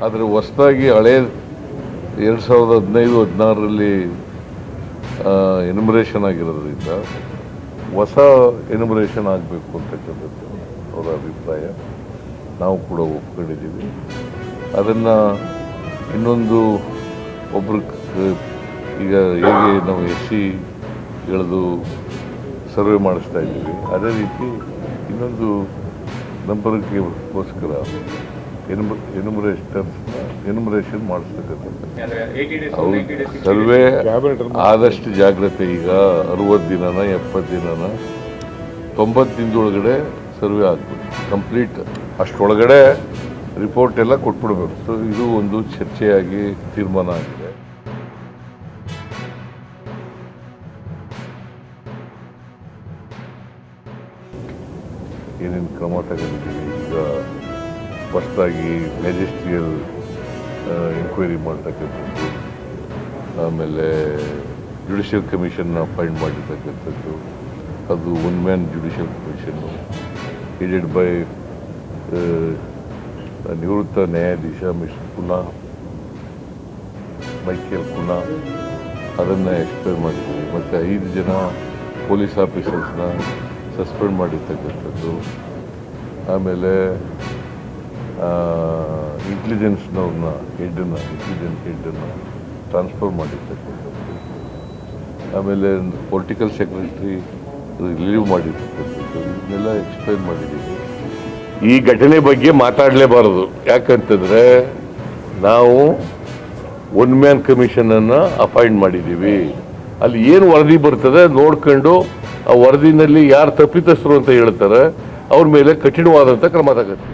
ಆದರೆ ಹೊಸದಾಗಿ ಹಳೆ 2015-16ರಲ್ಲಿ ಎನ್ಯುಮರೇಷನ್ ಆಗಿರೋದ್ರಿಂದ ಹೊಸ ಎನ್ಯುಮರೇಷನ್ ಆಗಬೇಕು ಅಂತಕ್ಕಂಥದ್ದು ಅವರ ಅಭಿಪ್ರಾಯ. ನಾವು ಕೂಡ ಒಪ್ಕೊಂಡಿದ್ದೀವಿ. ಅದನ್ನು ಇನ್ನೊಂದು ಒಬ್ಬರು ಈಗ ಹೇಗೆ ನಾವು ಎಳ್ದು ಸರ್ವೆ ಮಾಡಿಸ್ತಾ ಇದ್ದೀವಿ, ಅದೇ ರೀತಿ ಇನ್ನೊಂದು ನಂಬರ್ಗೋಸ್ಕರ ಎನ್ಯುಮರೇಷನ್ ಮಾಡಿಸ್ತಕ್ಕಂಥದ್ದು. ಸರ್ವೆ ಆದಷ್ಟು ಜಾಗ್ರತೆ. ಈಗ 60 ದಿನನ 70 ದಿನನ 90 ದಿನದೊಳಗಡೆ ಸರ್ವೆ ಆಗ್ಬೇಕು ಕಂಪ್ಲೀಟ್. ಅಷ್ಟೊಳಗಡೆ ರಿಪೋರ್ಟ್ ಎಲ್ಲ ಕೊಟ್ಬಿಡ್ಬೇಕು. ಸೊ ಇದು ಒಂದು ಚರ್ಚೆಯಾಗಿ ತೀರ್ಮಾನ ಆಗಿದೆ. ಏನೇನು ಕ್ರಮ ತಗೊಂಡಿದ್ದೀವಿ, ಈಗ ಹೊಸದಾಗಿ ಮೆಜೆಸ್ಟ್ರಿಯಲ್ ಎಂಕ್ವೈರಿ ಮಾಡ್ತಕ್ಕಂಥದ್ದು, ಆಮೇಲೆ ಜುಡಿಷಿಯಲ್ ಕಮಿಷನ್ನ ಅಪಾಯಿಂಟ್ ಮಾಡಿರ್ತಕ್ಕಂಥದ್ದು. ಅದು one man judicial commission headed by ನಿವೃತ್ತ ನ್ಯಾಯಾಧೀಶ ಮಿಸ್ಟರ್ ಕುನಾ, ಮೈಕೇಲ್ ಕುನಾ. ಅದನ್ನು ಎಕ್ಸ್ಪೈರ್ ಮಾಡಿದ್ದೀವಿ. ಮತ್ತು 5 ಜನ ಪೊಲೀಸ್ ಆಫೀಸರ್ಸ್ನ ಸಸ್ಪೆಂಡ್ ಮಾಡಿರ್ತಕ್ಕಂಥದ್ದು. ಆಮೇಲೆ ಇಂಟೆಲಿಜೆನ್ಸ್ನವ್ರನ್ನ ಇಂಟೆಲಿಜೆನ್ಸ್ ಹೆಡ್ಡನ್ನು ಟ್ರಾನ್ಸ್ಫರ್ ಮಾಡಿರ್ತಕ್ಕಂಥದ್ದು. ಆಮೇಲೆ ಪೊಲಿಟಿಕಲ್ ಸೆಕ್ರೆಟರಿ ರಿಲೀವ್ ಮಾಡಿರ್ತಕ್ಕಂಥದ್ದು. ಇದನ್ನೆಲ್ಲ ಎಕ್ಸ್ಪ್ಲೈನ್ ಮಾಡಿದ್ದೀವಿ. ಈ ಘಟನೆ ಬಗ್ಗೆ ಮಾತಾಡಲೇಬಾರದು. ಯಾಕಂತಂದರೆ ನಾವು ಒನ್ ಮ್ಯಾನ್ ಕಮಿಷನನ್ನು ಅಪಾಯಿಂಟ್ ಮಾಡಿದ್ದೀವಿ. ಅಲ್ಲಿ ಏನು ವರದಿ ಬರ್ತದೆ ನೋಡ್ಕೊಂಡು ಆ ವರದಿನಲ್ಲಿ ಯಾರು ತಪ್ಪಿತಸ್ಥರು ಅಂತ ಹೇಳ್ತಾರೆ ಅವ್ರ ಮೇಲೆ ಕಠಿಣವಾದಂಥ ಕ್ರಮ ತಗತ್ತೆ.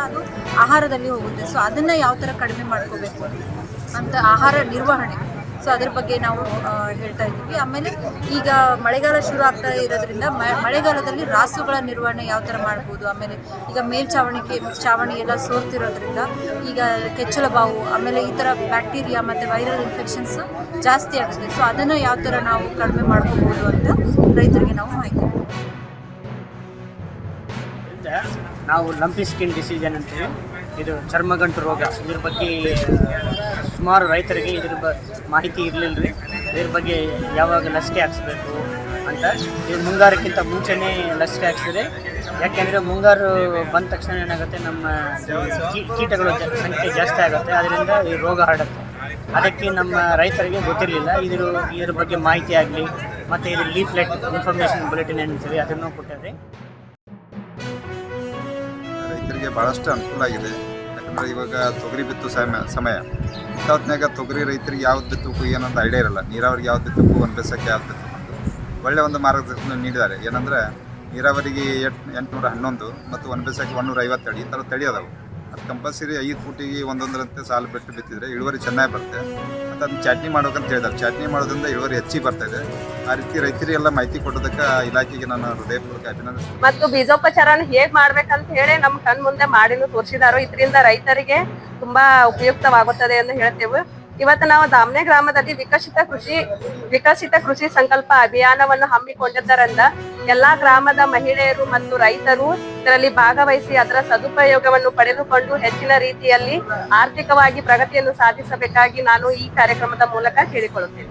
ಅದು ಆಹಾರದಲ್ಲಿ ಹೋಗುತ್ತೆ. ಸೊ ಅದನ್ನ ಯಾವ ಥರ ಕಡಿಮೆ ಮಾಡ್ಕೋಬೇಕು ಅಂತ ಆಹಾರ ನಿರ್ವಹಣೆ, ಸೊ ಅದ್ರ ಬಗ್ಗೆ ನಾವು ಹೇಳ್ತಾ ಇದ್ದೀವಿ. ಆಮೇಲೆ ಈಗ ಮಳೆಗಾಲ ಶುರು ಆಗ್ತಾ ಇರೋದ್ರಿಂದ ಮಳೆಗಾಲದಲ್ಲಿ ರಾಸುಗಳ ನಿರ್ವಹಣೆ ಯಾವ ಥರ ಮಾಡ್ಬೋದು. ಆಮೇಲೆ ಈಗ ಚಾವಣಿ ಎಲ್ಲ ಸೋರ್ತಿರೋದ್ರಿಂದ ಈಗ ಕೆಚ್ಚಲ ಬಾವು, ಆಮೇಲೆ ಈ ಥರ ಬ್ಯಾಕ್ಟೀರಿಯಾ ಮತ್ತು ವೈರಲ್ ಇನ್ಫೆಕ್ಷನ್ಸ್ ಜಾಸ್ತಿ ಆಗುತ್ತೆ. ಸೊ ಅದನ್ನು ಯಾವ ಥರ ನಾವು ಕಡಿಮೆ ಮಾಡ್ಕೋಬೋದು ಅಂತ ರೈತರಿಗೆ ನಾವು ಮಾಹಿತಿ. ನಾವು ಲಂಪಿ ಸ್ಕಿನ್ ಡಿಸೀಸ್ ಅಂತೀವಿ. ಇದು ಚರ್ಮಗಂಟು ರೋಗ. ಇದ್ರ ಬಗ್ಗೆ ಸುಮಾರು ರೈತರಿಗೆ ಮಾಹಿತಿ ಇರಲಿಲ್ಲ ರೀ. ಇದ್ರ ಬಗ್ಗೆ ಯಾವಾಗ ಲಸಿಕೆ ಹಾಕ್ಸ್ಬೇಕು ಅಂತ. ಇದು ಮುಂಗಾರಕ್ಕಿಂತ ಮುಂಚೆನೇ ಲಸಿಕೆ ಹಾಕ್ಸಿದ್ರೆ, ಯಾಕೆಂದರೆ ಮುಂಗಾರು ಬಂದ ತಕ್ಷಣ ಏನಾಗುತ್ತೆ, ನಮ್ಮ ಕೀಟಗಳ ಸಂಖ್ಯೆ ಜಾಸ್ತಿ ಆಗುತ್ತೆ. ಅದರಿಂದ ಈ ರೋಗ ಹರಡುತ್ತೆ. ಅದಕ್ಕೆ ನಮ್ಮ ರೈತರಿಗೆ ಗೊತ್ತಿರಲಿಲ್ಲ. ಇದ್ರ ಬಗ್ಗೆ ಮಾಹಿತಿ ಆಗಲಿ ಮತ್ತು ಇದು ಲೀಫ್ಲೆಟ್ ಇನ್ಫಾರ್ಮೇಷನ್ ಬುಲೆಟಿನ್ ಅಂತೀವಿ, ಅದನ್ನು ಕೊಟ್ಟಿದೆ. ರೈತರಿಗೆ ಭಾಳಷ್ಟು ಅನುಕೂಲ ಆಗಿದೆ. ಯಾಕಂದರೆ ಇವಾಗ ತೊಗರಿ ಬಿತ್ತು ಸಮಯ ಇಂಥ ಹೊತ್ತಿನಾಗ ತೊಗರಿ ರೈತರಿಗೆ ಯಾವ್ದು ಬಿತ್ತಬೇಕು ಏನಂತ ಐಡಿಯಾ ಇರಲ್ಲ. ನೀರಾವರಿಗೆ ಯಾವ್ದು ಬಿತ್ತಬೇಕು, ಒಂದು ಬೇಸಕ್ಕೆ ಯಾವ್ದು ಬಿತ್ತಬೇಕು ಅಂತ ಒಳ್ಳೆಯ ಒಂದು ಮಾರ್ಗದರ್ಶನ ನೀಡಿದ್ದಾರೆ. ಏನಂದರೆ ನೀರಾವರಿಗೆ 811 ಮತ್ತು ಒಂದು ಬೇಸಕ್ಕೆ 152 ಈ ಥರ ತಳಿ ಅದಾವೆ. ಅದು ಕಂಪಲ್ಸರಿ 5 ಫೂಟಿಗೆ ಒಂದೊಂದರಂತೆ ಸಾಲು ಬಿಟ್ಟು ಬಿತ್ತಿದರೆ ಇಳುವರಿ ಚೆನ್ನಾಗಿ ಬರುತ್ತೆ. ಮತ್ತು ಅದನ್ನ ಚಾಟ್ನಿ ಮಾಡ್ಬೇಕಂತ ಹೇಳಿದ್ದಾರೆ. ಚಾಟ್ನಿ ಮಾಡೋದ್ರಿಂದ ಇಳುವರಿ ಹೆಚ್ಚಿಗೆ ಬರ್ತಾಯಿದೆ. ಆ ರೀತಿ ರೈತರಿಗೆಲ್ಲ ಮಾಹಿತಿ ಕೊಡೋದಕ್ಕೆ ಇಲಾಖೆಗೆ ನಾನು ಹೃದಯಪೂರ್ವಕ ಅಭಿನಂದಿಸ್ತೀನಿ. ಮತ್ತು ಬೀಜೋಪಚಾರನ ಹೇಗೆ ಮಾಡ್ಬೇಕಂತ ಹೇಳಿ ನಮ್ಮ ಕಣ್ ಮುಂದೆ ಮಾಡಿನೂ ತೋರಿಸಿದಾರೋ. ಇದರಿಂದ ರೈತರಿಗೆ ತುಂಬಾ ಉಪಯುಕ್ತವಾಗುತ್ತದೆ ಎಂದು ಹೇಳ್ತೇವೆ. ಇವತ್ತು ನಾವು ದಾಮ್ನೆ ಗ್ರಾಮದಲ್ಲಿ ವಿಕಸಿತ ಕೃಷಿ ಸಂಕಲ್ಪ ಅಭಿಯಾನವನ್ನು ಹಮ್ಮಿಕೊಂಡಿದ್ದರಿಂದ ಎಲ್ಲಾ ಗ್ರಾಮದ ಮಹಿಳೆಯರು ಮತ್ತು ರೈತರು ಇದರಲ್ಲಿ ಭಾಗವಹಿಸಿ ಅದರ ಸದುಪಯೋಗವನ್ನು ಪಡೆದುಕೊಂಡು ಹೆಚ್ಚಿನ ರೀತಿಯಲ್ಲಿ ಆರ್ಥಿಕವಾಗಿ ಪ್ರಗತಿಯನ್ನು ಸಾಧಿಸಬೇಕಾಗಿ ನಾನು ಈ ಕಾರ್ಯಕ್ರಮದ ಮೂಲಕ ಕೇಳಿಕೊಳ್ಳುತ್ತೇನೆ.